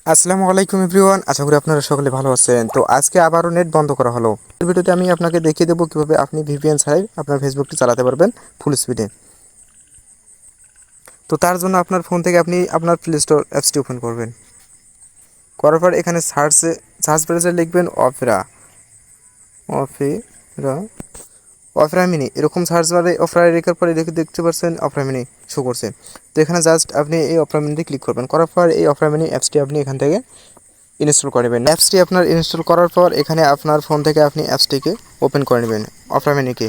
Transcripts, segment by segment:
আসসালামু আলাইকুম এভরিওয়ান, আশা করি আপনারা সকলে ভালো আছেন। তো আজকে আবারও নেট বন্ধ করা হলো। এই ভিডিওতে আমি আপনাকে দেখিয়ে দেবো কীভাবে আপনি ভিপিএন ছাড়াই আপনার ফেসবুকটি চালাতে পারবেন ফুল স্পিডে। তো তার জন্য আপনার ফোন থেকে আপনি আপনার প্লে স্টোর অ্যাপসটি ওপেন করবেন। করার পর এখানে সার্চ ব্রাউজারে লিখবেন অপেরা অপেরা অপেরা মিনি, এরকম সার্চ বারে অপেরা লেখার পরে দেখতে পাচ্ছেন অপেরা মিনি শো করছে। তো এখানে জাস্ট আপনি এই অপেরা মিনিতে ক্লিক করবেন। করার পর এই অপেরা মিনি অ্যাপসটি আপনি এখান থেকে ইনস্টল করে নেবেন। অ্যাপসটি আপনার ইনস্টল করার পর এখানে আপনার ফোন থেকে আপনি অ্যাপসটিকে ওপেন করে নেবেন অপেরা মিনিকে।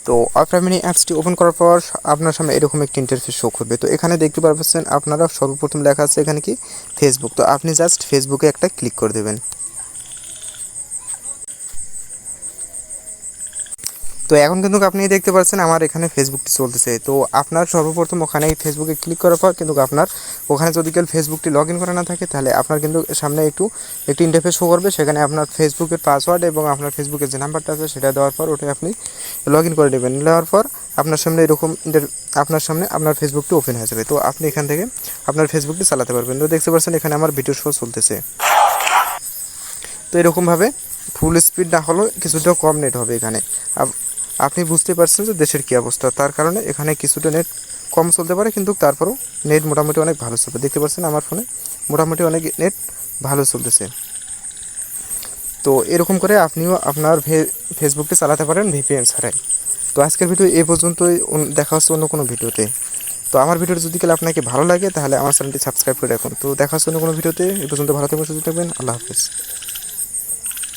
তো অপেরা মিনি অ্যাপসটি ওপেন করার পর আপনার সামনে এরকম একটি ইন্টারফেস শো করবে। তো এখানে দেখতে পাচ্ছেন আপনারা সর্বপ্রথম লেখা আছে এখানে কি ফেসবুক। তো আপনি জাস্ট ফেসবুকে একটা ক্লিক করে দেবেন। তো এখন কিন্তু আপনি দেখতে পাচ্ছেন আমার এখানে ফেসবুকটি চলতেছে। তো আপনার সর্বপ্রথম ওখানে ফেসবুকে ক্লিক করার পর কিন্তু আপনার ওখানে যদি কেউ ফেসবুকটি লগ ইন করা না থাকে তাহলে আপনার কিন্তু সামনে একটি ইন্টারফেস শো করবে। সেখানে আপনার ফেসবুকের পাসওয়ার্ড এবং আপনার ফেসবুকের যে নাম্বারটা আছে সেটা দেওয়ার পর ওটাই আপনি লগ ইন করে নেবেন। নেওয়ার পর আপনার সামনে এরকম আপনার ফেসবুকটি ওপেন হয়ে যাবে। তো আপনি এখান থেকে আপনার ফেসবুকটি চালাতে পারবেন। তো দেখতে পাচ্ছেন এখানে আমার ভিডিও শো চলতেছে। তো এরকমভাবে ফুল স্পিড না হলেও কিছুটা কম নেট হবে এখানে। আপনি বুঝতে পারছেন যে দেশের কী অবস্থা, তার কারণে এখানে কিছুটা নেট কম চলতে পারে, কিন্তু তারপরেও নেট মোটামুটি অনেক ভালো চলবে। দেখতে পাচ্ছেন আমার ফোনে মোটামুটি অনেক নেট ভালো চলতেছে। তো এরকম করে আপনিও আপনার ফেসবুকটি চালাতে পারেন ভিপিএন ছাড়াই। তো আজকের ভিডিও এই পর্যন্তই, দেখা হচ্ছে অন্য কোনো ভিডিওতে। তো আমার ভিডিওটি যদি আপনাকে ভালো লাগে তাহলে আমার চ্যানেলটি সাবস্ক্রাইব করে রাখুন। তো দেখা হচ্ছে অন্য কোনো ভিডিওতে। এই পর্যন্ত ভালো থাকবেন, সুস্থ থাকবেন। আল্লাহ হাফেজ।